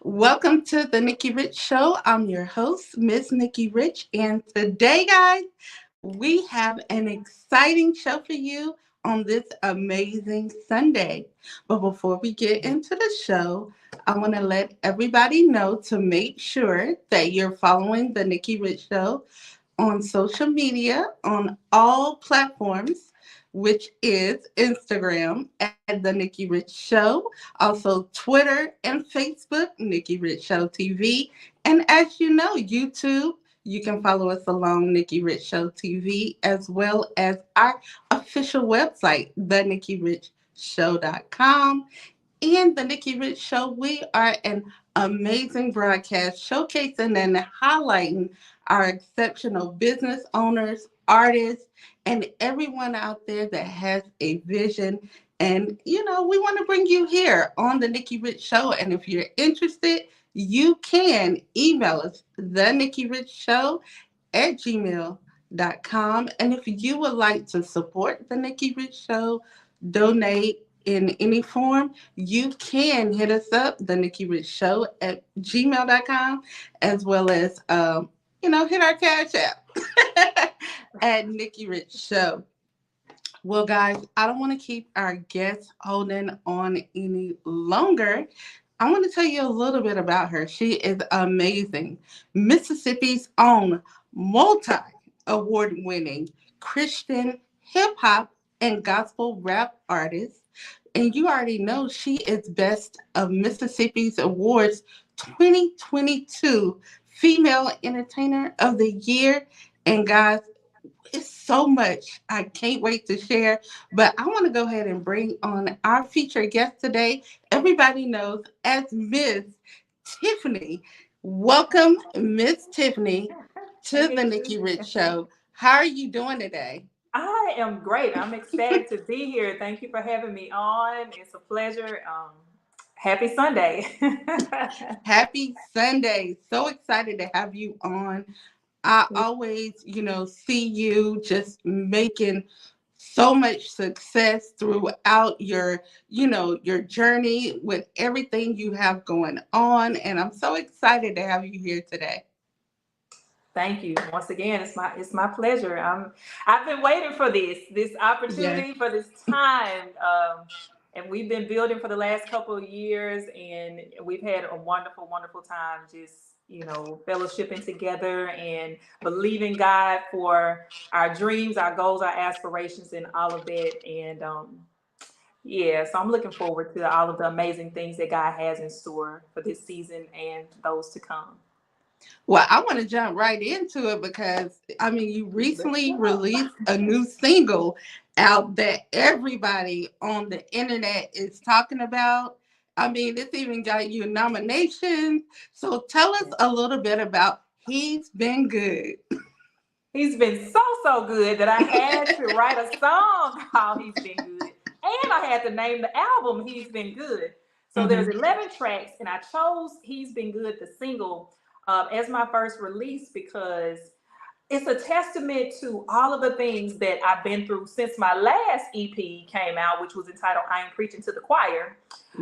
Welcome to the Nikki Rich Show. I'm your host, Miss Nikki Rich, and today, guys, we have an exciting show for you on this amazing Sunday. But before we get into the show, I want to let everybody know to make sure that you're following the Nikki Rich Show on social media on all platforms, which is Instagram at the Nikki Rich Show, also Twitter and Facebook, Nikki Rich Show TV, and as you know, YouTube. You can follow us along Nikki Rich Show TV as well as our official website, thenikkiRichShow.com. And the Nikki Rich Show, we are an amazing broadcast showcasing and highlighting our exceptional business owners, artists, and everyone out there that has a vision. And, we want to bring you here on the Nikki Rich Show. And if you're interested, you can email us, the Nikki Rich Show at gmail.com. And if you would like to support the Nikki Rich Show, donate in any form, you can hit us up, the Nikki Rich Show at gmail.com, as well as, hit our cash app at Nikki Rich Show. Well, guys, I don't want to keep our guest holding on any longer. I want to tell you a little bit about her. She is amazing. Mississippi's own multi award winning Christian hip hop and gospel rap artist. And you already know she is Best of Mississippi's Awards 2022 Female Entertainer of the Year. And guys, it's so much I can't wait to share. But I want to go ahead and bring on our featured guest today. Everybody knows as Miss Tiffany. Welcome, Miss Tiffany, to the Nikki Rich Show. How are you doing today? I am great. I'm excited to be here. Thank you for having me on. It's a pleasure. Happy Sunday. Happy Sunday. So excited to have you on. I always, see you just making so much success throughout your journey with everything you have going on. And I'm so excited to have you here today. Thank you once again. It's my pleasure. I've been waiting for this Yes. opportunity for this time, and we've been building for the last couple of years, and we've had a wonderful, wonderful time. Just fellowshipping together and believing God for our dreams, our goals, our aspirations, and all of that. And yeah, so I'm looking forward to all of the amazing things that God has in store for this season and those to come. Well, I want to jump right into it because you Let's recently go. released a new single out that everybody on the internet is talking about. It's even got you nominations. So tell us a little bit about He's Been Good. He's been so good that I had to write a song called He's Been Good. And I had to name the album He's Been Good. So there's Mhm. 11 tracks, and I chose He's Been Good, the single, as my first release because it's a testament to all of the things that I've been through since my last EP came out, which was entitled I Ain't Preaching to the Choir.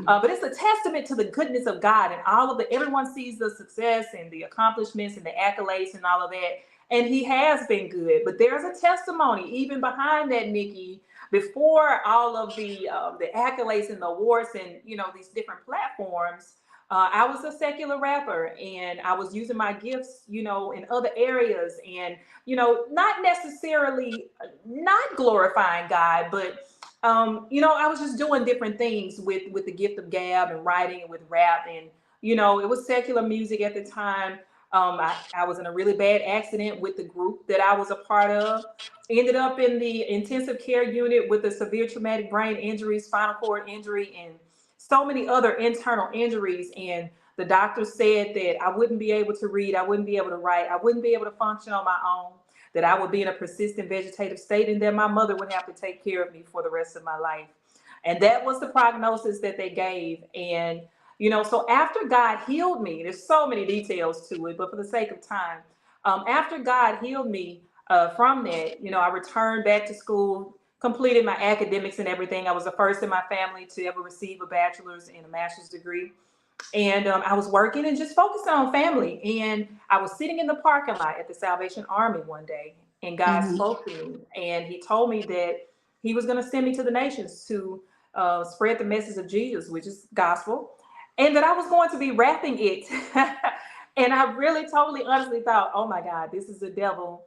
But it's a testament to the goodness of God and all of everyone sees the success and the accomplishments and the accolades and all of that. And he has been good. But there's a testimony even behind that, Nikki, before all of the accolades and the awards and, these different platforms. I was a secular rapper and I was using my gifts, in other areas and, not necessarily not glorifying God, but, I was just doing different things with the gift of gab and writing and with rap. And, it was secular music at the time. I was in a really bad accident with the group that I was a part of. Ended up in the intensive care unit with a severe traumatic brain injury, spinal cord injury, and so many other internal injuries. And the doctor said that I wouldn't be able to read, I wouldn't be able to write, I wouldn't be able to function on my own, that I would be in a persistent vegetative state, and that my mother would have to take care of me for the rest of my life. And that was the prognosis that they gave. And, so after God healed me, there's so many details to it, but for the sake of time, after God healed me from that, I returned back to school, completed my academics and everything. I was the first in my family to ever receive a bachelor's and a master's degree. And I was working and just focusing on family. And I was sitting in the parking lot at the Salvation Army one day, and God Mm-hmm. spoke to me, and He told me that He was going to send me to the nations to spread the message of Jesus, which is gospel, and that I was going to be rapping it. And I really, totally, honestly thought, oh my God, this is the devil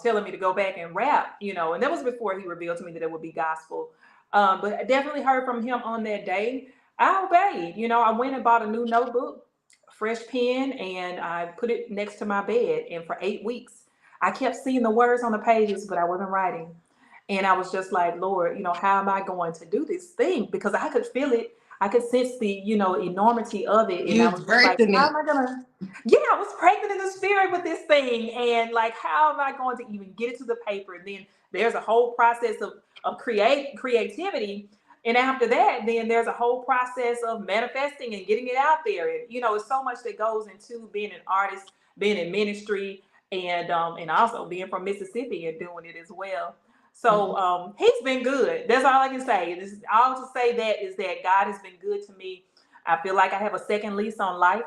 telling me to go back and rap, you know. And that was before He revealed to me that it would be gospel. But I definitely heard from Him on that day. I obeyed. You know, I went and bought a new notebook, fresh pen, and I put it next to my bed. And for 8 weeks, I kept seeing the words on the pages, but I wasn't writing. And I was just like, Lord, you know, how am I going to do this thing? Because I could feel it. I could sense the, you know, enormity of it. And You I was was just like, birthing how it. am I going to? Yeah, I was pregnant in the spirit with this thing. And like, how am I going to even get it to the paper? And then there's a whole process of creativity. And after that, then there's a whole process of manifesting and getting it out there. And, you know, it's so much that goes into being an artist, being in ministry, and also being from Mississippi and doing it as well. So He's been good. That's all I can say. This all to say that is that God has been good to me. I feel like I have a second lease on life.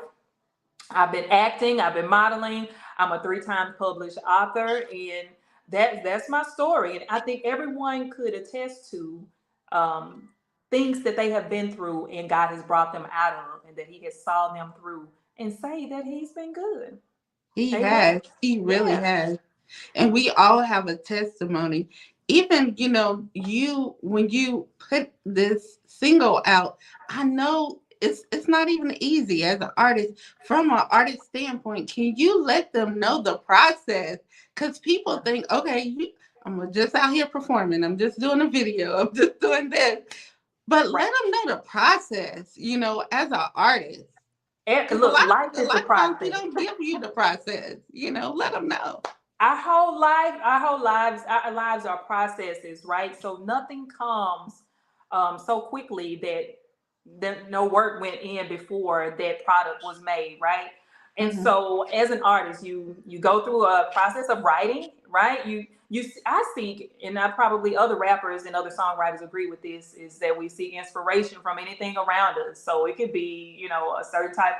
I've been acting, I've been modeling. I'm a 3 times published author, and that's my story. And I think everyone could attest to um, things that they have been through, and God has brought them out of, and that He has saw them through, and say that He's been good. He Amen. has. He really Yeah. has. And we all have a testimony. Even, you know, you when you put this single out, I know it's not even easy as an artist. From an artist standpoint, can you let them know the process? Because people think, okay, I'm just out here performing. I'm just doing a video. I'm just doing this. But Right. let them know the process, you know, as an artist. And Because a look, lot life a is the lot of times we process. don't give you the process. You know, let them know. Our lives are processes, right? So nothing comes so quickly that no work went in before that product was made, right? And Hmm. so, as an artist, you go through a process of writing, right? I seek, and I probably other rappers and other songwriters agree with this, is that we seek inspiration from anything around us. So it could be, you know, a certain type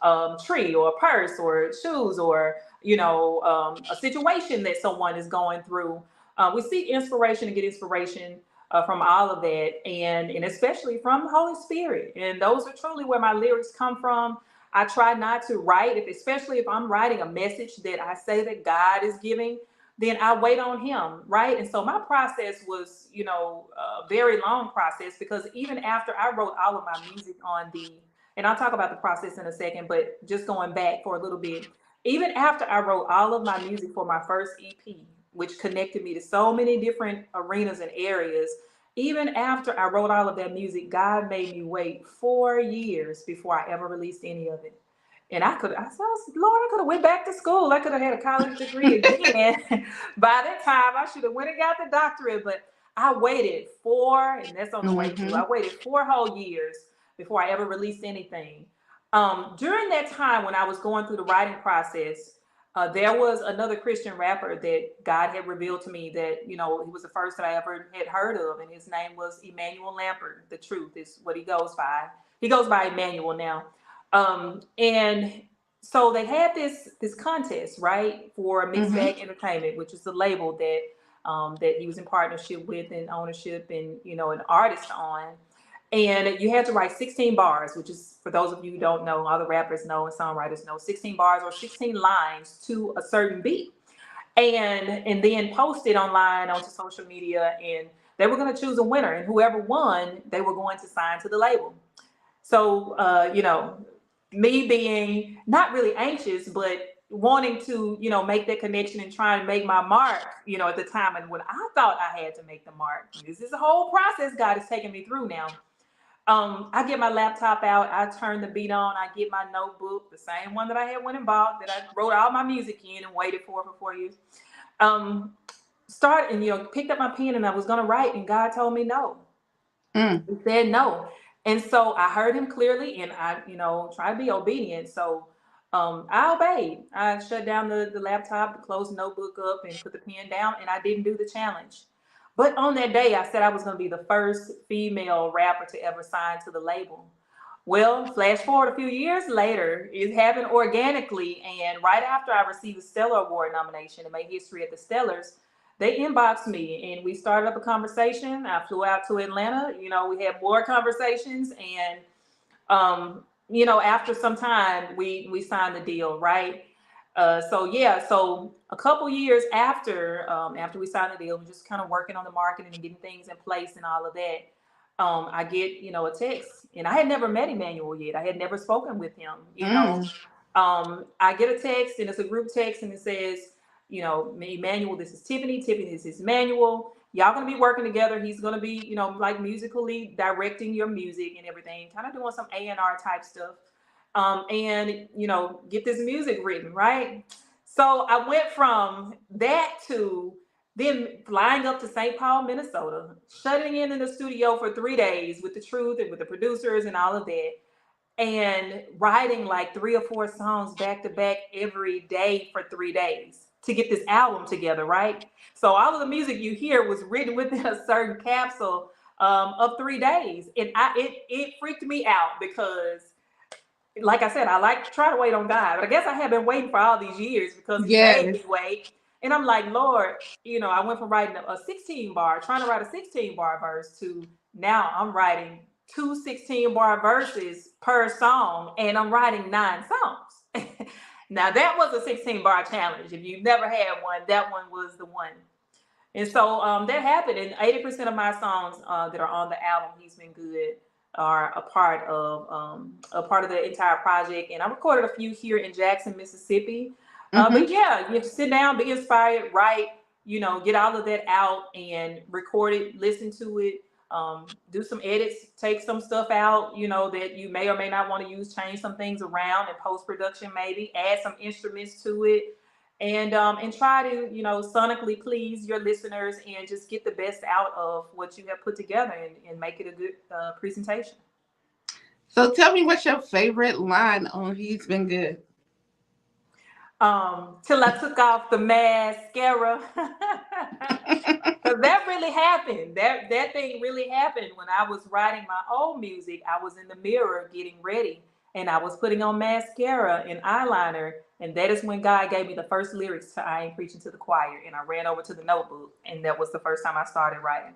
of tree or a purse or shoes or a situation that someone is going through. We seek inspiration and get inspiration from all of that, and especially from Holy Spirit. And those are truly where my lyrics come from. I try not to write, especially if I'm writing a message that I say that God is giving, then I wait on Him, right? And so my process was, a very long process, because even after I wrote all of my music on and I'll talk about the process in a second, but just going back for a little bit, even after I wrote all of my music for my first EP, which connected me to so many different arenas and areas, even after I wrote all of that music, God made me wait 4 years before I ever released any of it. And I said, Lord, I could have went back to school. I could have had a college degree again. By that time, I should have went and got the doctorate. But I waited and that's on the way too. Hmm. I waited 4 whole years before I ever released anything. During that time when I was going through the writing process, there was another Christian rapper that God had revealed to me that, he was the first that I ever had heard of. And his name was Emmanuel Lampert. The Truth is what he goes by. He goes by Emmanuel now. And so they had this contest, right, for Mixed Hmm. Bag Entertainment, which is the label that he was in partnership with and ownership and, an artist on. And you had to write 16 bars, which is, for those of you who don't know, all the rappers know and songwriters know, 16 bars or 16 lines to a certain beat. And then post it online onto social media, and they were going to choose a winner, and whoever won, they were going to sign to the label. So, me being not really anxious, but wanting to, make that connection and trying to make my mark, at the time, and when I thought I had to make the mark, this is a whole process God is taking me through now. I get my laptop out, I turn the beat on, I get my notebook, the same one that I had went and bought, that I wrote all my music in and waited for 4 years. Um, Started and picked up my pen, and I was gonna write, and God told me no. Mm. He said no. And so I heard Him clearly, and I, try to be obedient. So I obeyed. I shut down the laptop, closed the notebook up, and put the pen down, and I didn't do the challenge. But on that day, I said I was going to be the first female rapper to ever sign to the label. Well, flash forward a few years later, it happened organically. And right after I received a Stellar Award nomination and made history at the Stellars, they inboxed me and we started up a conversation. I flew out to Atlanta. We had more conversations. And, after some time, we signed the deal, right? So a couple years after we signed the deal, we're just kind of working on the marketing and getting things in place and all of that. I get, a text, and I had never met Emmanuel yet. I had never spoken with him, I get a text, and it's a group text, and it says, Emmanuel, this is Tiffany. Tiffany, this is Emmanuel. Y'all gonna be working together. He's gonna be, like musically directing your music and everything, kind of doing some A&R type stuff. And get this music written, right? So I went from that to then flying up to St. Paul, Minnesota, shutting in the studio for 3 days with the Truth and with the producers and all of that, and writing like 3 or 4 songs back to back every day for 3 days to get this album together, right? So all of the music you hear was written within a certain capsule of 3 days, and it freaked me out because, like I said, I like to try to wait on God, but I guess I have been waiting for all these years because He made me wait. And I'm like, Lord, I went from writing a 16 bar, trying to write a 16 bar verse, to now I'm writing 2 16-bar verses per song, and I'm writing 9 songs. Now that was a 16-bar challenge. If you've never had one, that one was the one. And so that happened, and 80% of my songs that are on the album, He's Been Good, are a part of the entire project. And I recorded a few here in Jackson, Mississippi. But yeah, you have to sit down, be inspired, write, get all of that out and record it, listen to it, do some edits, take some stuff out, that you may or may not want to use, change some things around in post-production, maybe add some instruments to it, and try to, sonically please your listeners and just get the best out of what you have put together and make it a good presentation. So tell me, what's your favorite line on He's Been Good? Till I took off the mascara. Because that really happened. That thing really happened when I was writing my old music. I was in the mirror getting ready, and I was putting on mascara and eyeliner, and that is when God gave me the first lyrics to I Ain't Preaching to the Choir, and I ran over to the notebook, and that was the first time I started writing.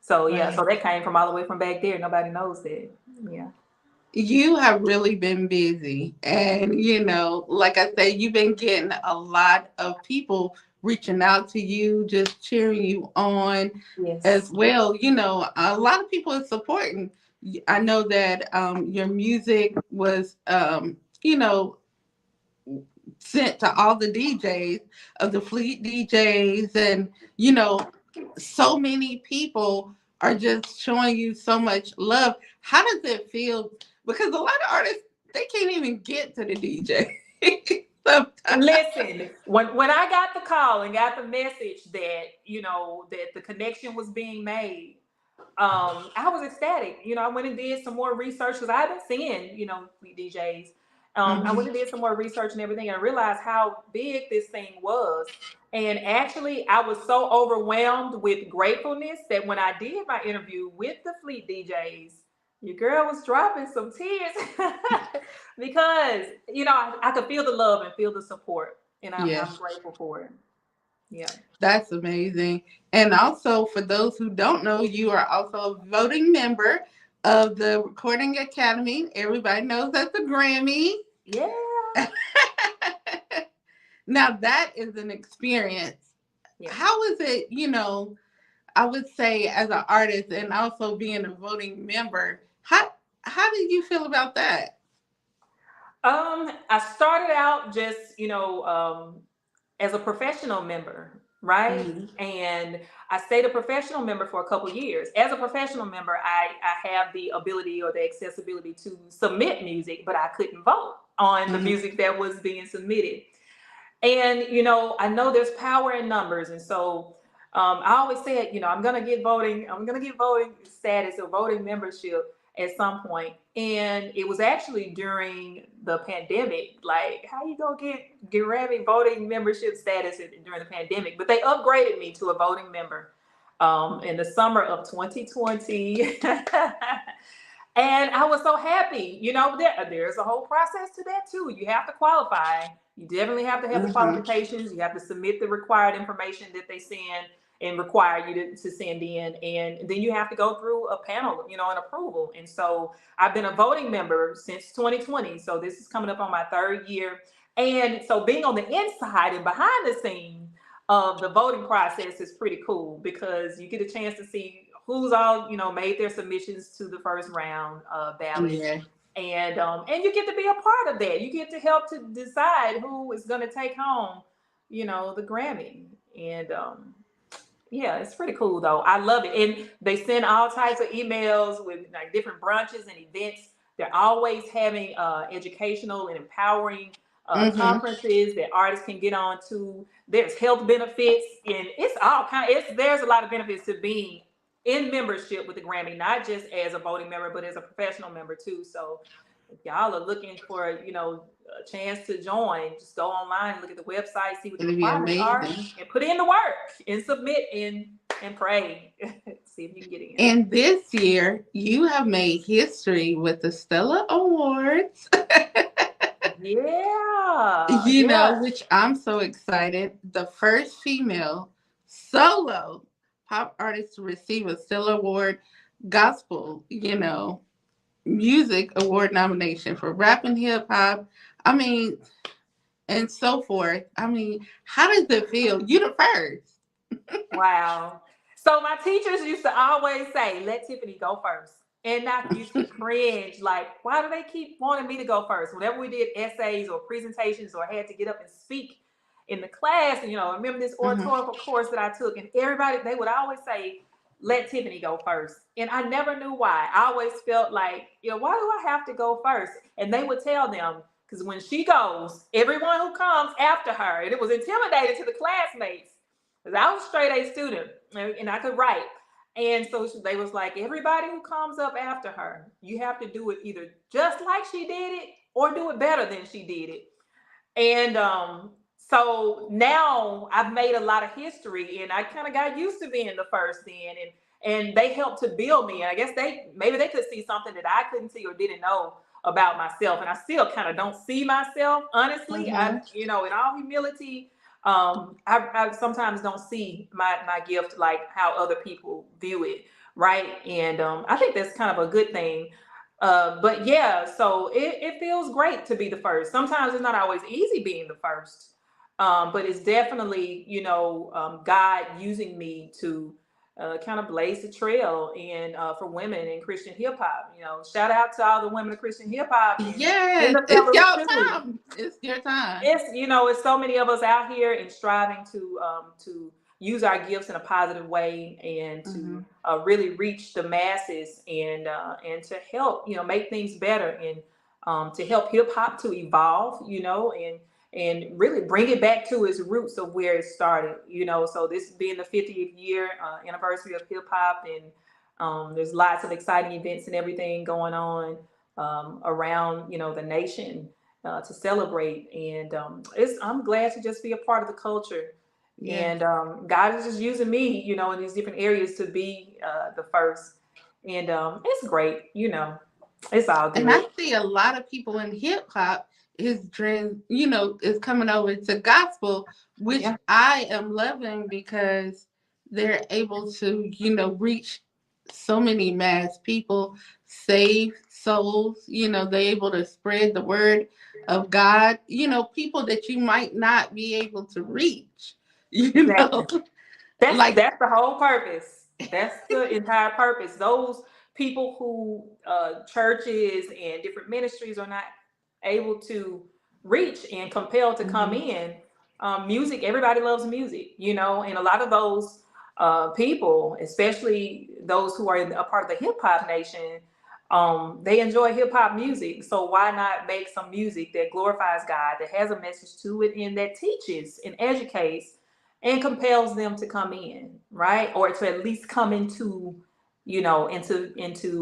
So yeah, so that came from all the way from back there. Nobody knows that. Yeah. You have really been busy, and like I said, you've been getting a lot of people reaching out to you, just cheering you on. Yes. As well. A lot of people are supporting. I know that your music was sent to all the DJs of the Fleet DJs, and so many people are just showing you so much love. How does it feel? Because a lot of artists, they can't even get to the DJ. Listen, when I got the call and got the message that that the connection was being made, I was ecstatic. I went and did some more research because I haven't seen Fleet DJs. I went and did some more research and everything, and I realized how big this thing was. And actually, I was so overwhelmed with gratefulness that when I did my interview with the Fleet DJs, your girl was dropping some tears because I could feel the love and feel the support, and I'm grateful for it. Yeah, that's amazing. And also, for those who don't know, you are also a voting member of the Recording Academy. Everybody knows that's a Grammy. Yeah. Now that is an experience. Yeah. How is it, I would say, as an artist and also being a voting member, how did you feel about that? I started out just, as a professional member, right? Mm-hmm. And I stayed a professional member for a couple of years. As a professional member, I have the ability or the accessibility to submit music, but I couldn't vote on the music that was being submitted. And, I know there's power in numbers. And so I always said, I'm going to get voting status or voting membership at some point. And it was actually during the pandemic. Like, how you gonna get Grammy voting membership status during the pandemic? But they upgraded me to a voting member in the summer of 2020. And I was so happy. There's a whole process to that too. You have to qualify. You definitely have to have the Mm-hmm. qualifications. You have to submit the required information that they send and require you to send in. And then you have to go through a panel, an approval. And so I've been a voting member since 2020. So this is coming up on my third year. And so being on the inside and behind the scenes of the voting process is pretty cool because you get a chance to see who's all made their submissions to the first round ballot, Yeah. and you get to be a part of that. You get to help to decide who is going to take home, the Grammy, and yeah, it's pretty cool though. I love it, and they send all types of emails with like different brunches and events. They're always having educational and empowering Mm-hmm. conferences that artists can get on to. There's health benefits, and it's all kind. There's a lot of benefits to being in membership with the Grammy, not just as a voting member, but as a professional member too. So if y'all are looking for, a chance to join, just go online, look at the website, see what the It'll be requirements are, amazing. and put in the work and submit and pray. See if you can get in. And this year, you have made history with the Stella Awards. Yeah. Which I'm so excited. The first female solo pop artist to receive a Stella Award gospel, music award nomination for rap and hip hop. I mean, and so forth. I mean, how does it feel? You the first. Wow. So my teachers used to always say, let Tiffany go first. And I used to cringe, like, why do they keep wanting me to go first? Whenever we did essays or presentations or had to get up and speak in the class, and I remember this Mm-hmm. oratorical course that I took, and everybody, they would always say, let Tiffany go first. And I never knew why. I always felt like, why do I have to go first? And they would tell them, because when she goes, everyone who comes after her, and it was intimidating to the classmates, because I was a straight A student and I could write. And so they was like, everybody who comes up after her, you have to do it either just like she did it or do it better than she did it. And so now I've made a lot of history, and I kind of got used to being the first then, and they helped to build me. And I guess maybe they could see something that I couldn't see or didn't know about myself. And I still kind of don't see myself, honestly. Mm-hmm. In all humility, I sometimes don't see my gift like how other people view it, right? And I think that's kind of a good thing. But yeah, so it feels great to be the first. Sometimes it's not always easy being the first, but it's definitely, God using me to kind of blaze the trail and for women in Christian hip hop. Shout out to all the women of Christian hip hop and Yes, the it's fellas your too. time. It's your time. It's so many of us out here and striving to use our gifts in a positive way and Mm-hmm. to really reach the masses and to help make things better and to help hip hop to evolve and really bring it back to its roots of where it started. So this being the 50th year anniversary of hip hop, and there's lots of exciting events and everything going on around the nation to celebrate. And I'm glad to just be a part of the culture. Yes. And God is just using me, in these different areas to be the first. And it's great, it's all And I good. see a lot of people in hip hop is coming over to gospel, which Yeah, I am loving because they're able to, reach so many mass people, save souls, they're able to spread the word of God, people that you might not be able to reach, exactly. like, That's the whole purpose. That's the entire purpose. Those people who churches and different ministries are not able to reach and compel to come mhm, in. Music, everybody loves music, and a lot of those people, especially those who are a part of the hip hop nation, they enjoy hip hop music. So why not make some music that glorifies God, that has a message to it, and that teaches and educates and compels them to come in, right? Or to at least come into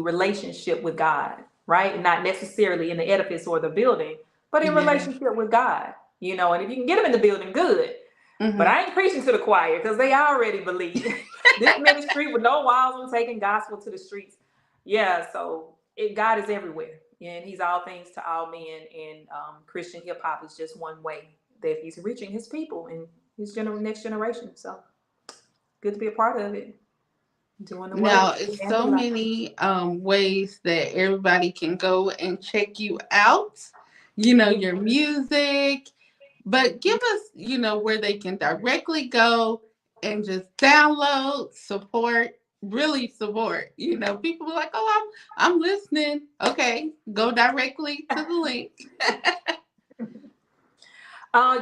relationship with God, right? Not necessarily in the edifice or the building, but in yeah, relationship with God, and if you can get them in the building, good. But hmm I ain't preaching to the choir because they already believe this ministry with no walls on taking gospel to the streets. Yeah, so God is everywhere, and He's all things to all men. And Christian hip hop is just one way that He's reaching His people and His next generation. So good to be a part of it, doing the Now, work. it's And the so life. many ways that everybody can go and check you out, your music, but give us, where they can directly go and just download, support, really support. People are like, oh, I'm listening. Okay, go directly to the link.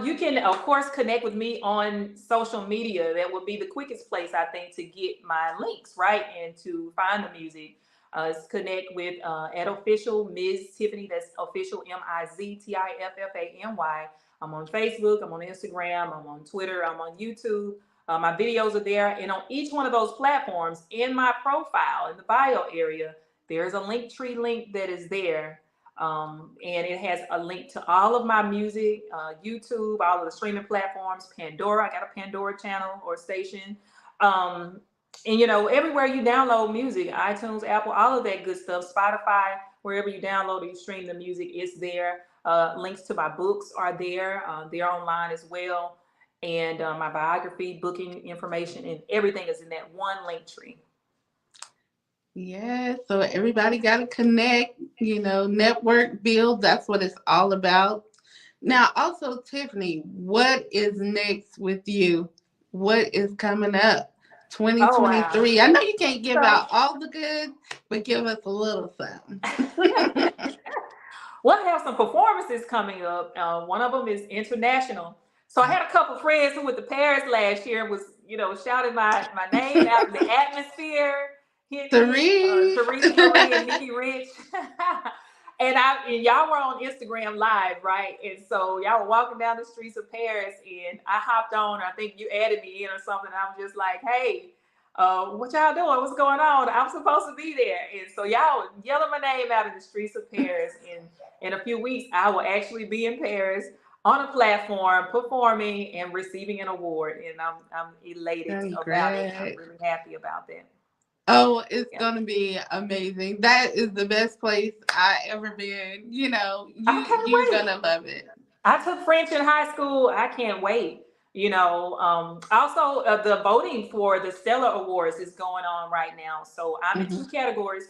You can, of course, connect with me on social media. That would be the quickest place, I think, to get my links, right? And to find the music. Connect with at official Miz Tiffany. That's official MizTiffany. I'm on Facebook. I'm on Instagram. I'm on Twitter. I'm on YouTube. My videos are there. And on each one of those platforms, in my profile, in the bio area, there's a Linktree link that is there, and it has a link to all of my music, YouTube, all of the streaming platforms, Pandora. I got a Pandora channel or station. And everywhere you download music, iTunes, Apple, all of that good stuff, Spotify, wherever you download or you stream the music, it's there. Links to my books are there. They're online as well. And my biography, booking information, and everything is in that one link tree. Yeah, so everybody got to connect, network build. That's what it's all about. Now, also, Tiffany, what is next with you? What is coming up? Oh, wow. 2023. I know you can't give So, out all the good, but give us a little something. well, I have some performances coming up. One of them is international. So I had a couple friends who went to Paris last year and was, shouting my name out in the atmosphere, hitting me, Three. Teresa Marie and Nikki Rich. And y'all were on Instagram Live, right? And so y'all were walking down the streets of Paris, and I hopped on. I think you added me in or something. I'm just like, hey, what y'all doing? What's going on? I'm supposed to be there. And so y'all yelling my name out in the streets of Paris. And in a few weeks, I will actually be in Paris on a platform performing and receiving an award. And I'm elated about it. I'm Congrats. really happy about that. Oh, it's Yeah. gonna be amazing. That is the best place I ever been. I can't You're wait. gonna love it. I took French in high school. I can't wait. Also, the voting for the Stellar Awards is going on right now. So I'm in two Hmm. categories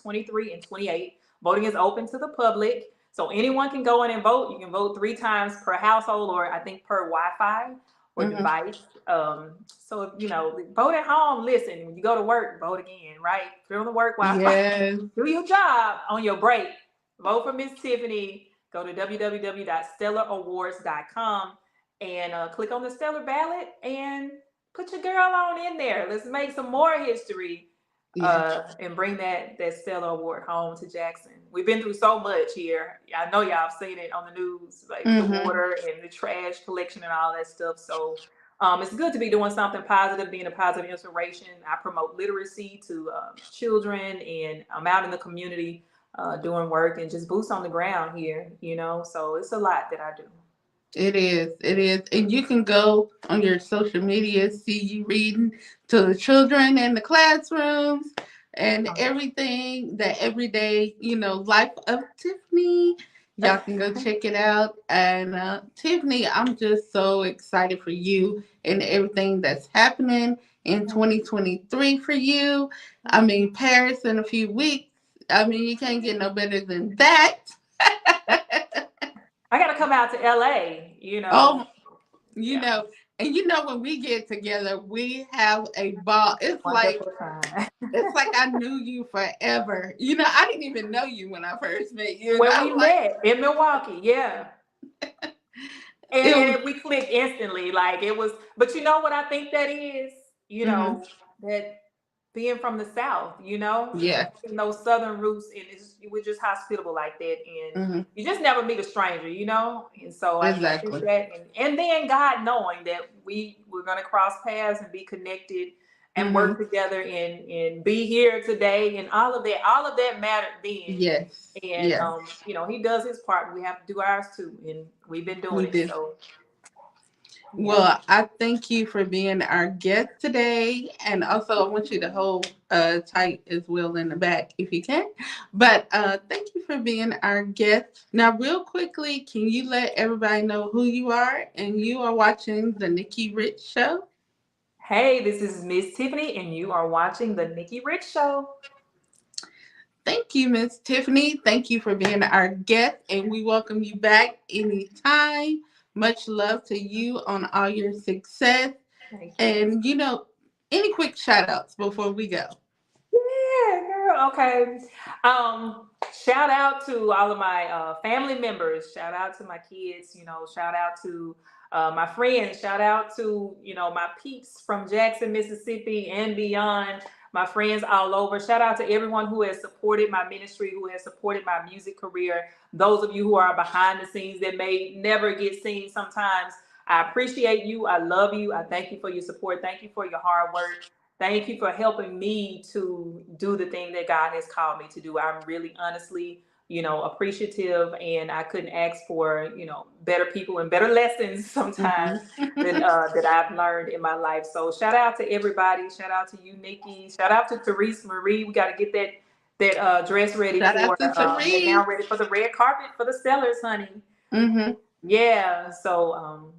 23 and 28. Voting is open to the public. So anyone can go in and vote. You can vote 3 times per household, or I think per Wi-Fi or Hmm. device. So, vote at home. Listen, when you go to work, vote again, right? If you're on the work Wi-Fi, Yes. do your job on your break. Vote for Miss Tiffany. Go to www.stellarawards.com and click on the Stellar ballot and put your girl on in there. Let's make some more history Yes. and bring that Stellar Award home to Jackson. We've been through so much here. I know y'all have seen it on the news, like the Hmm. water and the trash collection and all that stuff. So it's good to be doing something positive, being a positive inspiration. I promote literacy to children, and I'm out in the community doing work and just boots on the ground here, So it's a lot that I do. It is. It is. And you can go on your social media, see you reading to the children in the classrooms and everything, that everyday, life of Tiffany. Y'all can go check it out. And Tiffany, I'm just so excited for you and everything that's happening in 2023 for you. I mean, Paris in a few weeks. I mean, you can't get no better than that. I got to come out to LA. Oh, you Yeah, know, and when we get together, we have a ball. wonderful time. It's like I knew you forever. I didn't even know you when I first met you, and When I'm we like, met in Milwaukee, yeah. it was. And we clicked instantly. Like it was, but you know what I think that is? Hmm. That being from the South, Yeah. in those Southern roots, and we're just hospitable like that. And Hmm. you just never meet a stranger, And so I think Exactly. that, and then God knowing that we're going to cross paths and be connected and work Hmm. together and be here today, and all of that mattered then. Yes. And Yes. he does his part. We have to do ours too, and we've been We doing it. do. So Yeah. Well, I thank you for being our guest today. And also, I want you to hold tight as well in the back if you can. But thank you for being our guest. Now, real quickly, can you let everybody know who you are? And you are watching The Nikki Rich Show. Hey, this is Miz Tiffany, and you are watching the Nikki Rich Show. Thank you, Miss Tiffany. Thank you for being our guest. And we welcome you back anytime. Much love to you on all your success. Thank you. And, any quick shout outs before we go? Yeah, girl. Okay. Shout out to all of my family members. Shout out to my kids. Shout out to my friends. Shout out to my peeps from Jackson, Mississippi, and beyond. My friends all over. Shout out to everyone who has supported my ministry, who has supported my music career. Those of you who are behind the scenes that may never get seen sometimes. I appreciate you. I love you. I thank you for your support. Thank you for your hard work. Thank you for helping me to do the thing that God has called me to do. I'm really honestly, appreciative, and I couldn't ask for, better people and better lessons sometimes Mhm. that I've learned in my life. So shout out to everybody. Shout out to you, Nikki. Shout out to Therese Marie. We got to get that dress ready Shout for out to that gown Therese. ready for the red carpet for the sellers, honey. Hmm. Yeah. So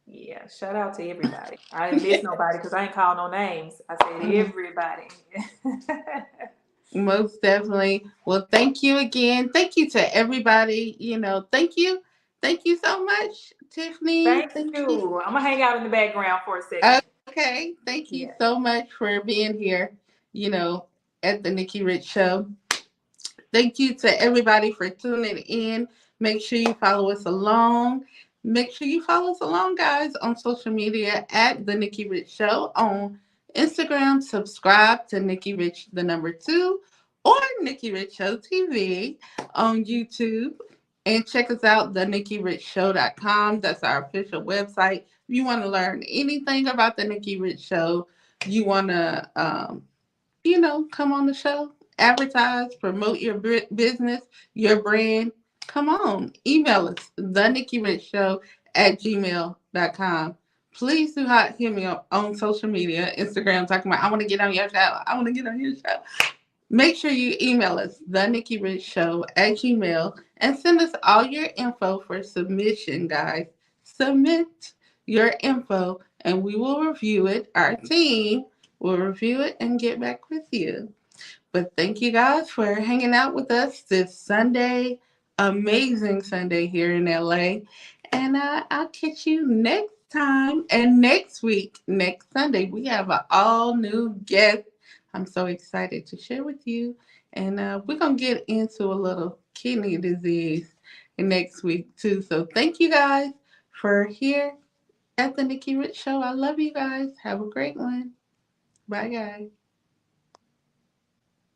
yeah, shout out to everybody. I didn't miss nobody because I ain't called no names. I said everybody. Most definitely. Well, thank you again. Thank you to everybody. Thank you. Thank you so much, Tiffany. Thank Thank you. you. I'm gonna hang out in the background for a second. Okay. Thank you Yeah. so much for being here, you know, at the Nikki Rich Show. Thank you to everybody for tuning in. Make sure you follow us along. Make sure you follow us along, guys, on social media at the Nikki Rich Show on Instagram. Subscribe to Nikki Rich the number two or Nikki Rich Show TV on YouTube. And check us out, the NikkiRichShow.com. That's our official website. If you want to learn anything about the Nikki Rich Show, you want to come on the show, advertise, promote your business, your brand. Come on, email us, the Nikki Rich Show at gmail.com. Please do not hit me up on social media, Instagram, talking about, I want to get on your show. I want to get on your show. Make sure you email us, the Nikki Rich Show at Gmail, and send us all your info for submission, guys. Submit your info, and we will review it. Our team will review it and get back with you. But thank you guys for hanging out with us this Sunday, amazing Sunday here in LA. And I'll catch you next time. And next week, next Sunday, we have an all new guest. I'm so excited to share with you. And we're going to get into a little kidney disease next week, too. So thank you guys for here at the Nikki Rich Show. I love you guys. Have a great one. Bye, guys.